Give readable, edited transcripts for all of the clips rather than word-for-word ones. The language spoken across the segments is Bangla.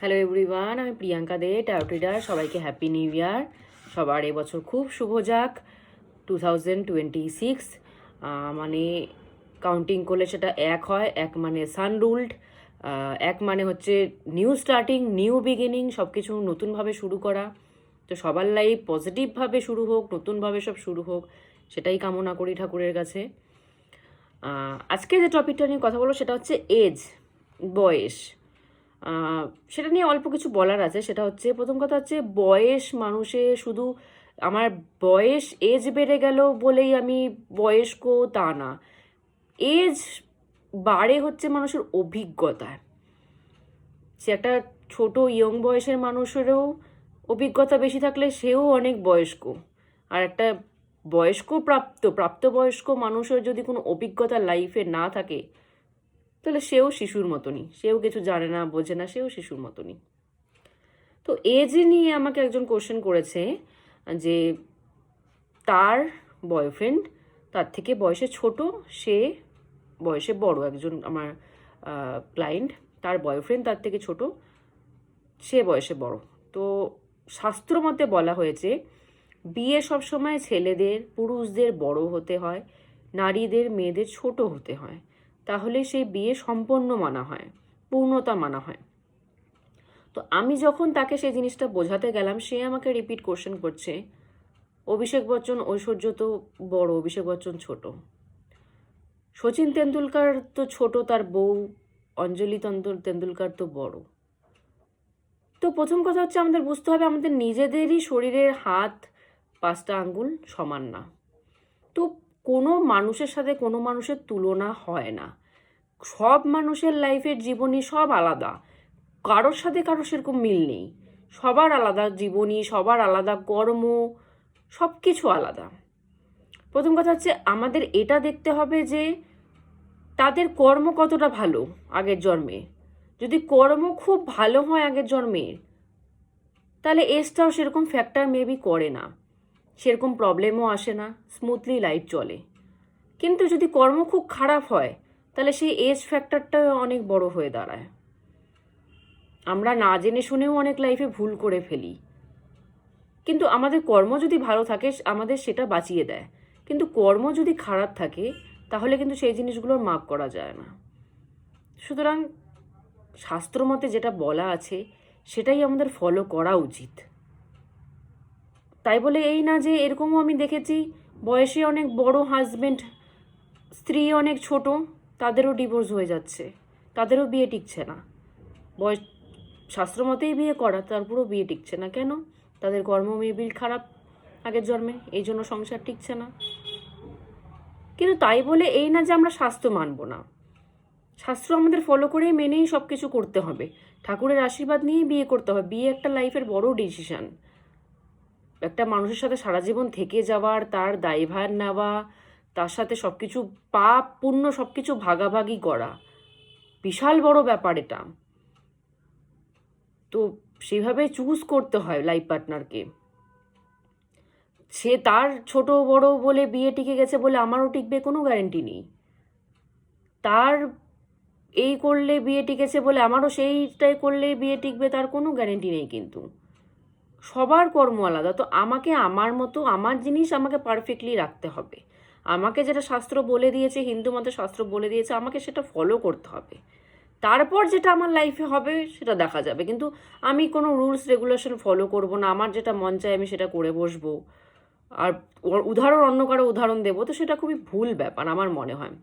হ্যালো এভরিওয়ান, আমি প্রিয়াঙ্কা দে, ট্যারো রিডার। সবাইকে হ্যাপি নিউ ইয়ার। সবার এবছর খুব শুভ যাক 2026। মানে কাউন্টিং করলে সেটা এক হয়, এক মানে সান রুলড, এক মানে হচ্ছে নিউ স্টার্টিং, নিউ বিগিনিং, সব কিছু নতুনভাবে শুরু করা। তো সবার লাইফ পজিটিভভাবে শুরু হোক, নতুনভাবে সব শুরু হোক, সেটাই কামনা করি ঠাকুরের কাছে। আজকে যে টপিকটা নিয়ে কথা বলবো সেটা হচ্ছে এজ, বয়স। সেটা নিয়ে অল্প কিছু বলার আছে। সেটা হচ্ছে, প্রথম কথা হচ্ছে, বয়স মানুষের শুধু আমার বয়স এজ বেড়ে গেল বলেই আমি বয়স্ক তা না। এজ বাড়ে হচ্ছে মানুষের অভিজ্ঞতায়। সে একটা ছোট ইয়ং বয়সের মানুষেরও অভিজ্ঞতা বেশি থাকলে সেও অনেক বয়স্ক। আর একটা প্রাপ্তবয়স্ক মানুষের যদি কোনো অভিজ্ঞতা লাইফে না থাকে তাহলে সেও শিশুর মতনই, সেও কিছু জানে না, বোঝে না, সেও শিশুর মতনই। তো এজ নিয়ে আমাকে একজন কোশ্চেন করেছে যে তার বয়ফ্রেন্ড তার থেকে বয়সে ছোট, সে বয়সে বড়। একজন আমার ক্লায়েন্ট, তার বয়ফ্রেন্ড তার থেকে ছোট, সে বয়সে বড়। তো শাস্ত্র মতে বলা হয়েছে বিয়ে সবসময় ছেলেদের, পুরুষদের বড় হতে হয়, নারীদের, মেয়েদের ছোট হতে হয়, তাহলে সেই বিয়ে সম্পন্ন মানা হয়, পূর্ণতা মানা হয়। তো আমি যখন তাকে সেই জিনিসটা বোঝাতে গেলাম, সে আমাকে রিপিট কোশ্চেন করছে, অভিষেক বচ্চন ঐশ্বর্য তো বড়, অভিষেক বচ্চন ছোট। সচিন তেন্ডুলকার তো ছোট, তার বউ অঞ্জলি তেন্ডুলকার তো বড়। তো প্রথম কথা হচ্ছে, আমাদের বুঝতে হবে আমাদের নিজেদেরই শরীরের হাত 5টা আঙ্গুল সমান না। তো কোনো মানুষের সাথে কোনো মানুষের তুলনা হয় না। সব মানুষের লাইফের জীবনী সব আলাদা, কারোর সাথে কারোর সেরকম মিল নেই। সবার আলাদা জীবনী, সবার আলাদা কর্ম, সব কিছু আলাদা। প্রথম কথা হচ্ছে আমাদের এটা দেখতে হবে যে তাদের কর্ম কতটা ভালো আগের জন্মে। যদি কর্ম খুব ভালো হয় আগের জন্মে, তাহলে এজটাও সেরকম ফ্যাক্টর মেবি করে না, সেরকম প্রবলেমও আসে না, স্মুথলি লাইফ চলে। কিন্তু যদি কর্ম খুব খারাপ হয় তাহলে সেই এজ ফ্যাক্টরটাও অনেক বড় হয়ে দাঁড়ায়। আমরা না জেনে শুনেও অনেক লাইফে ভুল করে ফেলি, কিন্তু আমাদের কর্ম যদি ভালো থাকে আমাদের সেটা বাঁচিয়ে দেয়। কিন্তু কর্ম যদি খারাপ থাকে তাহলে কিন্তু সেই জিনিসগুলোর মাপ করা যায় না। সুতরাং শাস্ত্রমতে যেটা বলা আছে সেটাই আমাদের ফলো করা উচিত। তাই বলে এই না যে, এরকমও আমি দেখেছি বয়সে অনেক বড় হাজবেন্ড, স্ত্রী অনেক ছোট, তাদেরও ডিভোর্স হয়ে যাচ্ছে, তাদেরও বিয়ে টিকছে না। বয়স শাস্ত্রমতেই বিয়ে করা, তারপরেও বিয়ে টিকছে না। কেন? তাদের কর্ম মেবি খারাপ আগের জন্মে, এই জন্য সংসার টিকছে না। কিন্তু তাই বলে এই না যে আমরা শাস্ত্র মানব না। শাস্ত্র আমাদের ফলো করে মেনেই সব কিছু করতে হবে, ঠাকুরের আশীর্বাদ নিয়েই বিয়ে করতে হবে। বিয়ে একটা লাইফের বড় ডিসিশন। একটা মানুষের সাথে সারা জীবন থেকে যাওয়ার, তার দায়ভার নেওয়া, তার সাথে সব কিছু পাপ পুণ্য সব কিছু ভাগাভাগি করা, বিশাল বড় ব্যাপার এটা। তো সেভাবে চুজ করতে হয় লাইফ পার্টনারকে। সে তার ছোট বড় বলে বিয়ে টিকে গেছে বলে আমারও টিকবে কোনো গ্যারেন্টি নেই। তার এই করলে বিয়ে টিকেছে বলে আমারও সেইটাই করলে বিয়ে টিকবে, তার কোনো গ্যারেন্টি নেই। কিন্তু সবার কর্ম আলাদা। তো আমাকে আমার মতো, আমার জিনিস আমাকে পারফেক্টলি রাখতে হবে। আমাকে যেটা শাস্ত্র বলে দিয়েছে, হিন্দু মতে শাস্ত্র বলে দিয়েছে, আমাকে সেটা ফলো করতে হবে। তারপর যেটা আমার লাইফে হবে সেটা দেখা যাবে। কিন্তু আমি কোনো রুলস রেগুলেশন ফলো করব না, আমার যেটা মন চায় আমি সেটা করে বসবো, আর অন্য কারো উদাহরণ দেবো, তো সেটা খুবই ভুল ব্যাপার আমার মনে হয়।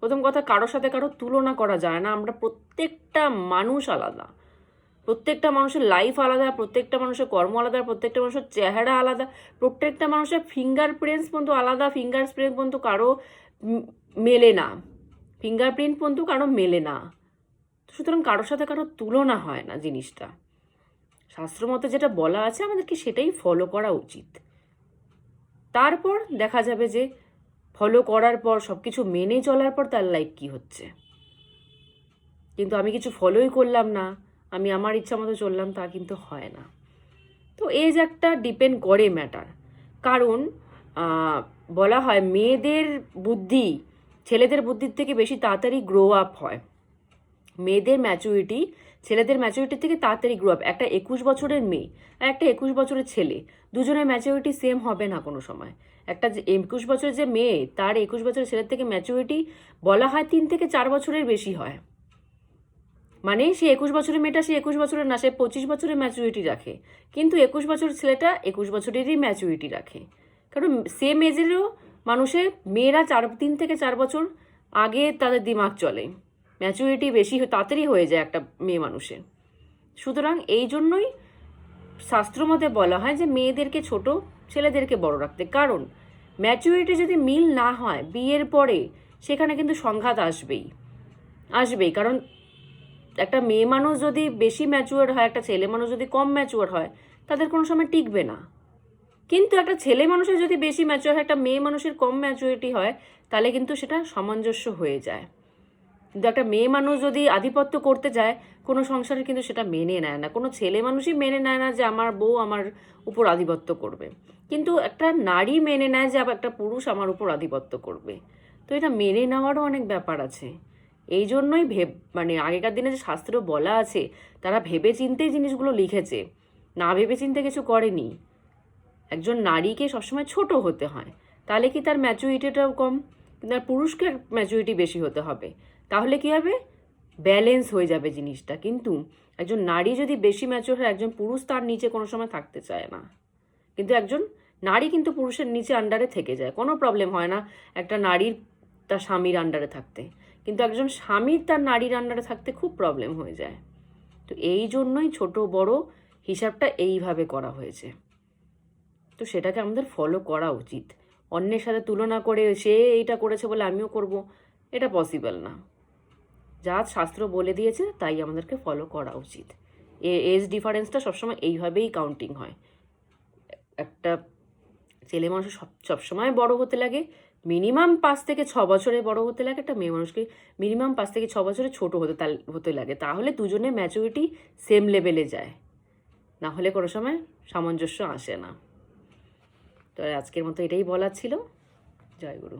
প্রথম কথা, কারোর সাথে কারো তুলনা করা যায় না। আমরা প্রত্যেকটা মানুষ আলাদা, প্রত্যেকটা মানুষের লাইফ আলাদা, প্রত্যেকটা মানুষের কর্ম আলাদা, প্রত্যেকটা মানুষের চেহারা আলাদা, প্রত্যেকটা মানুষের ফিঙ্গারপ্রিন্টস পর্যন্ত আলাদা। ফিঙ্গারপ্রিন্ট পর্যন্ত কারো মেলে না, ফিঙ্গারপ্রিন্ট পর্যন্ত কারো মেলে না। সুতরাং কারোর সাথে কারো তুলনা হয় না জিনিসটা। শাস্ত্র মতে যেটা বলা আছে আমাদেরকে সেটাই ফলো করা উচিত। তারপর দেখা যাবে যে ফলো করার পর, সব কিছু মেনে চলার পর তার লাইফ কী হচ্ছে। কিন্তু আমি কিছু ফলোই করলাম না, আমি আমার ইচ্ছা মতো চললাম, তা কিন্তু হয় না। তো এজ একটা ডিপেন্ড করে ম্যাটার। কারণ বলা হয় মেয়েদের বুদ্ধি ছেলেদের বুদ্ধির থেকে বেশি তাড়াতাড়ি গ্রো আপ হয়। মেয়েদের ম্যাচুরিটি ছেলেদের ম্যাচুরিটি থেকে তাড়াতাড়ি গ্রো আপ। একটা 21 বছরের মেয়ে আর একটা 21 বছরের ছেলে, দুজনের ম্যাচুরিটি সেম হবে না কোনো সময়। একটা যে 21 বছরের যে মেয়ে, তার 21 বছরের ছেলের থেকে ম্যাচুরিটি বলা হয় 3 থেকে 4 বছরের বেশি হয়। মানে সে 21 বছরের মেয়েটা সে 21 বছরের না, সে 25 বছরের ম্যাচুরিটি রাখে, কিন্তু 21 বছরের ছেলেটা 21 বছরেরই ম্যাচুরিটি রাখে। কারণ সেম এজেরও মানুষের মেয়েরা 3 থেকে 4 বছর আগে তাদের দিমাগ চলে, ম্যাচুরিটি বেশি তাড়াতাড়ি হয়ে যায় একটা মেয়ে মানুষের। সুতরাং এই জন্যই শাস্ত্র মতে বলা হয় যে মেয়েদেরকে ছোট, ছেলেদেরকে বড় রাখতে। কারণ ম্যাচুরিটি যদি মিল না হয় বিয়ের পরে, সেখানে কিন্তু সংঘাত আসবেই। কারণ একটা মেয়ে মানুষ যদি বেশি ম্যাচুয়ার হয়, একটা ছেলে মানুষ যদি কম ম্যাচুয়ার হয়, তাদের কোনো সময় টিকবে না। কিন্তু একটা ছেলে মানুষের যদি বেশি ম্যাচুয়ার হয়, একটা মেয়ে মানুষের কম ম্যাচুরিটি হয়, তাহলে কিন্তু সেটা সামঞ্জস্য হয়ে যায়। কিন্তু একটা মেয়ে মানুষ যদি আধিপত্য করতে যায় কোনো সংসারে, কিন্তু সেটা মেনে নেয় না। কোনো ছেলে মানুষই মেনে নেয় না যে আমার বউ আমার উপর আধিপত্য করবে, কিন্তু একটা নারী মেনে নেয় যে একটা পুরুষ আমার উপর আধিপত্য করবে। তো এটা মেনে নেওয়ারও অনেক ব্যাপার আছে। এই জন্যই মানে আগেকার দিনে যে শাস্ত্র বলা আছে, তারা ভেবে চিন্তেই জিনিসগুলো লিখেছে, না ভেবে চিন্তে কিছু করেনি। একজন নারীকে সবসময় ছোট হতে হয়, তাহলে কি তার ম্যাচুরিটিটাও কম, কিন্তু আর পুরুষকে ম্যাচুরিটি বেশি হতে হবে, তাহলে কি হবে, ব্যালেন্স হয়ে যাবে জিনিসটা। কিন্তু একজন নারী যদি বেশি ম্যাচুর হয়, একজন পুরুষ তার নিচে কোনো সময় থাকতে চায় না। কিন্তু একজন নারী কিন্তু পুরুষের নিচে আন্ডারে থেকে যায়, কোনো প্রবলেম হয় না একটা নারীর তার স্বামীর আন্ডারে থাকতে। কিন্তু একজন স্বামীর তার নারীর আন্ডারে থাকতে খুব প্রবলেম হয়ে যায়। তো এই জন্যই ছোট বড় হিসাবটা এইভাবে করা হয়েছে। তো সেটাকে আমাদের ফলো করা উচিত। অন্যের সাথে তুলনা করে সে এইটা করেছে বলে আমিও করব, এটা পসিবল না। যা শাস্ত্র বলে দিয়েছে তাই আমাদেরকে ফলো করা উচিত। এজ ডিফারেন্সটা সবসময় এইভাবেই কাউন্টিং হয়। একটা ছেলে মানুষ সবসময় বড় হতে লাগে, মিনিমাম 5 থেকে 6 বছরে বড় হতে লাগে। একটা মেয়ে মানুষকে মিনিমাম 5 থেকে 6 বছরে ছোট হতে লাগে, তাহলে দুজনের ম্যাচুরিটি সেম লেভেলে যায়, না হলে কোনো সময় সামঞ্জস্য আসে না। তো আজকের মতো এটাই বলার ছিল। জয় গুরু।